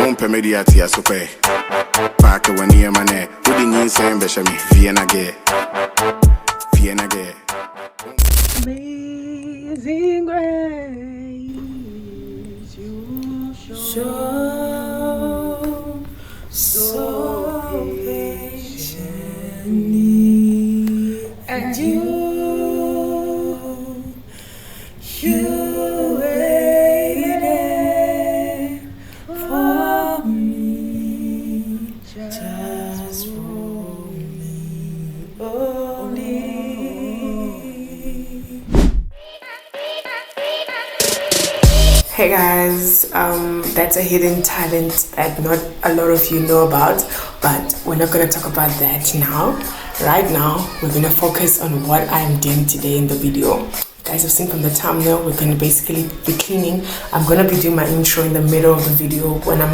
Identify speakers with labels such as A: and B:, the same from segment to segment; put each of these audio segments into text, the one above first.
A: Won't mediati a super. Park when you man, wouldn't you say, Beshami, Vienna gay. Vienna gay.
B: Amazing grace, you show so patiently, and you waited for me, just for me only. Hey guys, that's a hidden talent that not a lot of you know about, but we're not going to talk about that now. Right now, we're going to focus on what I'm doing today in the video. You guys have seen from the thumbnail, we're going to basically be cleaning. I'm going to be doing my intro in the middle of the video when I'm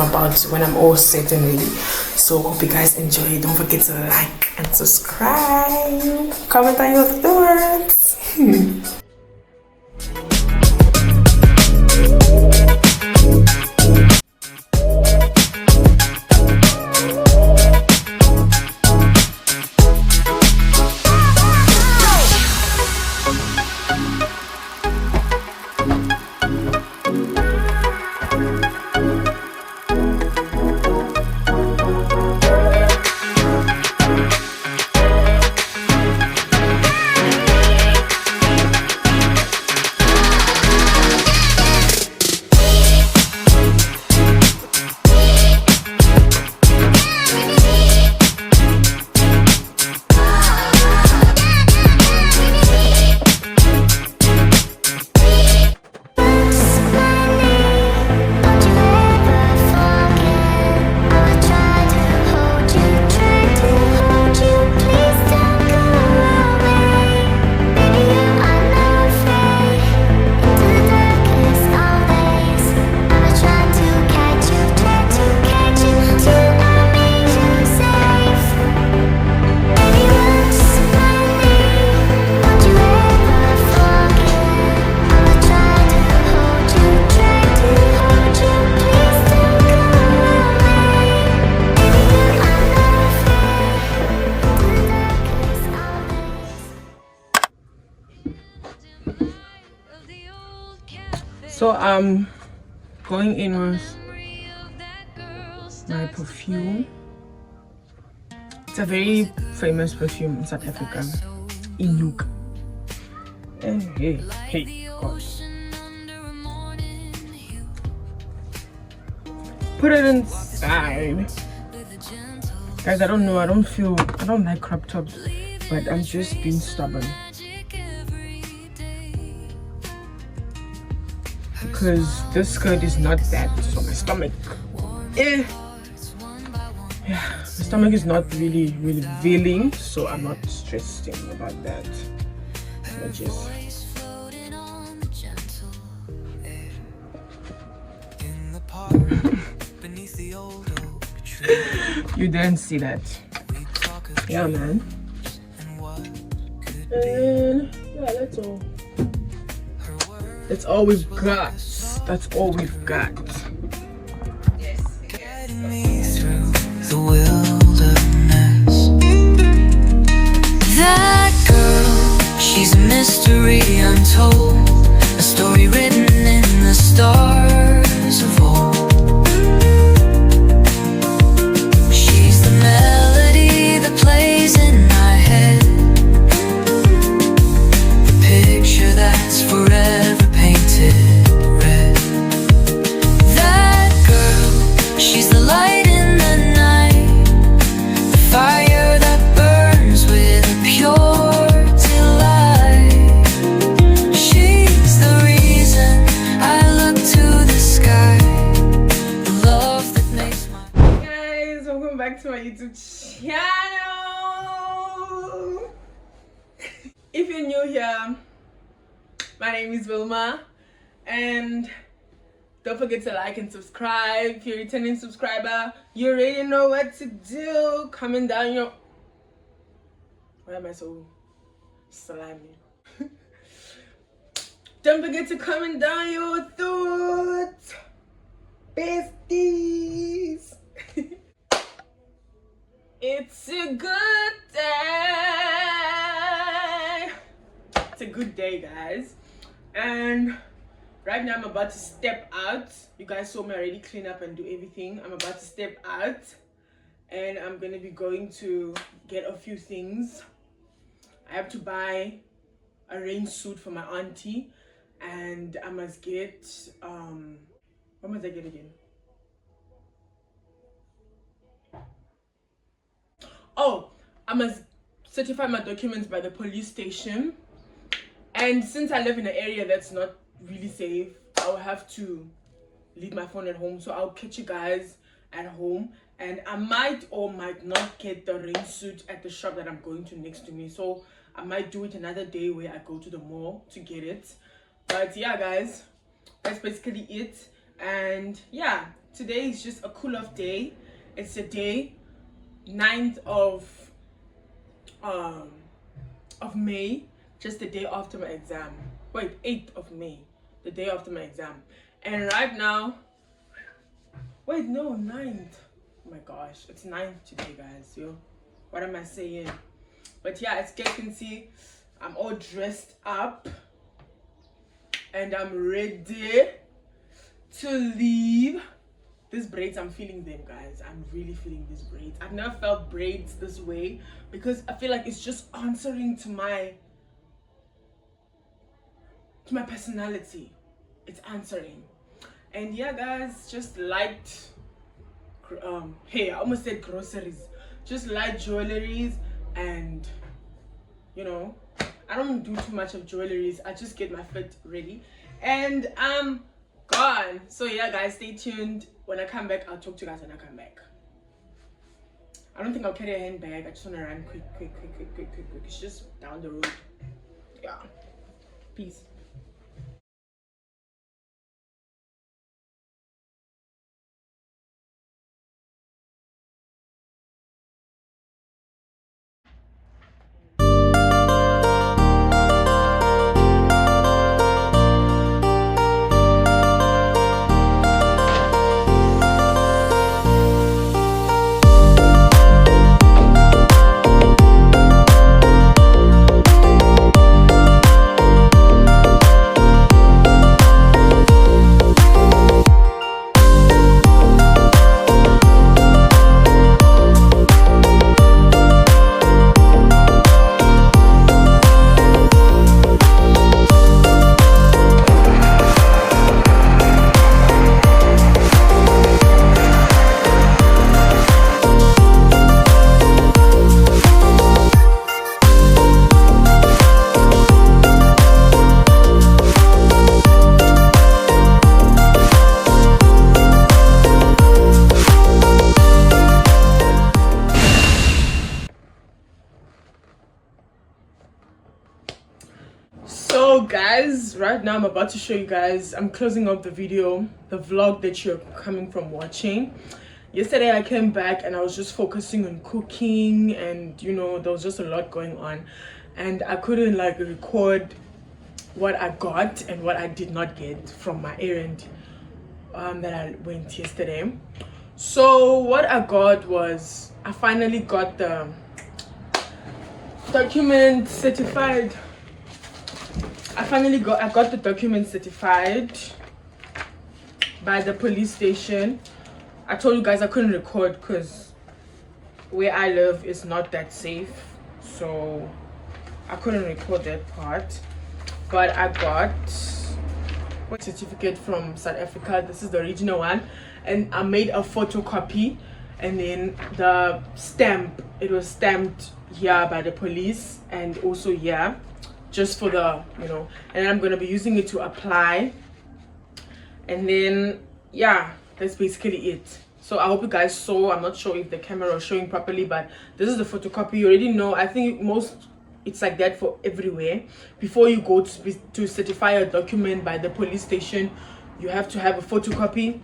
B: all set and ready. So hope you guys enjoy. Don't forget to like and subscribe. Comment on your thoughts. So I'm going in with my perfume. It's a very famous perfume in South Africa, Inuka. And hey, God. Put it inside. Guys, I don't know, I don't like crop tops, but I'm just being stubborn. Because this skirt is not that, so my stomach, yeah, my stomach is not really revealing, so I'm not stressing about that. I just you didn't see that. Yeah, man. And yeah, that's all. That's all we've got. That's all we've got.
C: Guiding me through the wilderness. That girl, she's a mystery untold, a story written in the stars of old. She's the melody that plays in my head, the picture that's forever painted red. That girl, she's the light in the night, the fire that burns with a pure delight. She's the reason I look to the sky, the love that makes my...
B: Hey guys, welcome back to my YouTube channel. If you're new here, my name is Wilma, and don't forget to like and subscribe. If you're a returning subscriber, you already know what to do. Comment down your... Why am I so slimy? Don't forget to comment down your thoughts, besties. right now I'm about to step out. You guys saw me already clean up and do everything. I'm about to step out and I'm gonna be going to get a few things. I have to buy a rain suit for my auntie, and I must get what must I get again? Oh, I must certify my documents by the police station. And since I live in an area that's not really safe, I'll have to leave my phone at home. So I'll catch you guys at home, and I might or might not get the rain suit at the shop that I'm going to next to me. So I might do it another day where I go to the mall to get it. But yeah, guys, that's basically it. And yeah, today is just a cool off day. It's the day 9th of May, just the day after my exam. Wait, 8th of May, the day after my exam. And right now, wait, no, 9th. Oh my gosh, it's 9th today, guys. Yo, what am I saying? But yeah, as you can see, I'm all dressed up and I'm ready to leave. These braids, I'm feeling them, guys. I'm really feeling these braids. I've never felt braids this way because I feel like it's just answering to my personality. It's answering. And yeah, guys, just light hey, I almost said groceries. Just light jewelries, and you know, I don't do too much of jewelries. I just get my fit ready and I'm gone. So yeah, guys, stay tuned. When I come back, I'll talk to you guys when I come back. I don't think I'll carry a handbag. I just want to run quick. It's just down the road. Yeah, peace. So guys, right now I'm about to show you guys, I'm closing up the video, the vlog that you're coming from watching. Yesterday I came back and I was just focusing on cooking, and you know, there was just a lot going on and I couldn't like record what I got and what I did not get from my errand that I went yesterday. So what I got was, I finally got the document certified. I got the document certified by the police station. I told you guys I couldn't record because where I live is not that safe, so I couldn't record that part. But I got a certificate from South Africa. This is the original one, and I made a photocopy, and then the stamp, it was stamped here by the police and also here, just for the, you know, and I'm gonna be using it to apply. And then yeah, that's basically it. So I hope you guys saw. I'm not sure if the camera was showing properly, but this is the photocopy. You already know, I think it's like that for everywhere. Before you go to certify a document by the police station, you have to have a photocopy,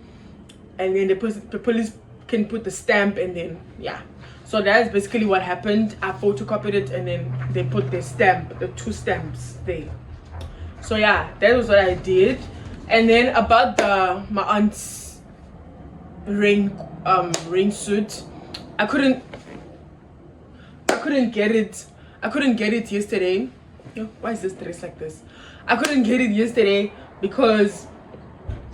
B: and then the police can put the stamp, and then yeah. So that's basically what happened. I photocopied it and then they put the stamp, the 2 stamps there. So yeah, that was what I did. And then about my aunt's rain suit, I couldn't get it. I couldn't get it yesterday. Yo, why is this dress like this? I couldn't get it yesterday because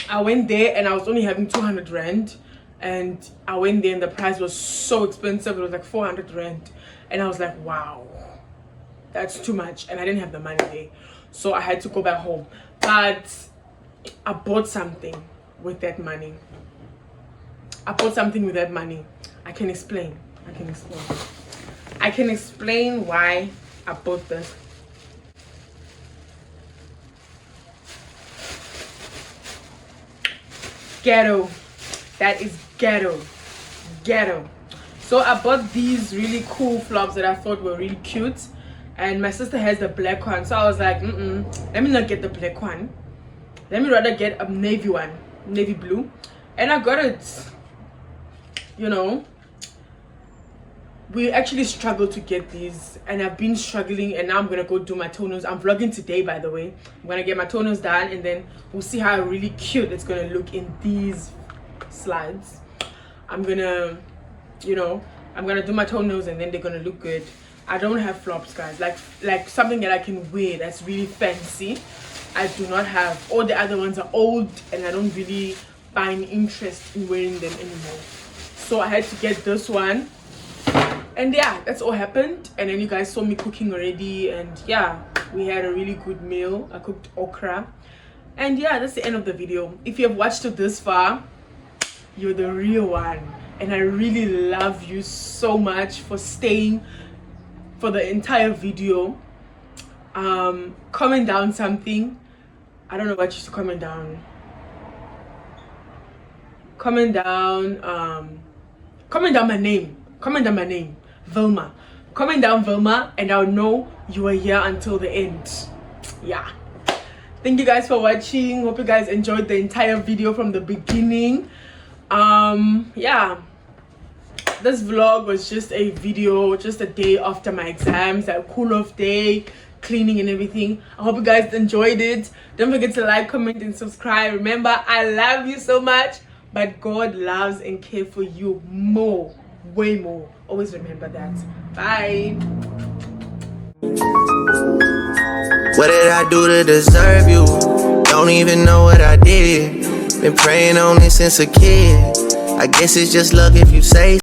B: I went there and I was only having 200 rand, and I went there and the price was so expensive. It was like 400 rand, and I was like, wow, that's too much, and I didn't have the money there, so I had to go back home. But I bought something with that money. I can explain. I can explain why I bought this. Ghetto. That is ghetto. So I bought these really cool flops that I thought were really cute, and my sister has the black one, so I was like, let me not get the black one, let me rather get a navy one, navy blue. And I got it. You know, we actually struggled to get these, and I've been struggling, and now I'm gonna go do my toenails. I'm vlogging today, by the way. I'm gonna get my toenails done, and then we'll see how really cute it's gonna look in these slides. I'm gonna, you know, I'm gonna do my toenails, and then they're gonna look good. I don't have flops, guys, like something that I can wear that's really fancy. I do not have. All the other ones are old, and I don't really find interest in wearing them anymore. So I had to get this one. And yeah, that's all happened. And then you guys saw me cooking already, and yeah, we had a really good meal. I cooked okra. And yeah, that's the end of the video. If you have watched it this far, you're the real one, and I really love you so much for staying for the entire video. Comment down something. I don't know what you should comment down. Comment down my name. Vilma. Comment down Vilma, and I'll know you are here until the end. Yeah, thank you guys for watching. Hope you guys enjoyed the entire video from the beginning. Yeah, this vlog was just a video, just a day after my exams, a cool off day, cleaning and everything. I hope you guys enjoyed it. Don't forget to like, comment and subscribe. Remember, I love you so much, but God loves and cares for you more, way more. Always remember that. Bye.
D: What did I do to deserve you? Don't even know what I did. Been praying on it since a kid. I guess it's just luck if you say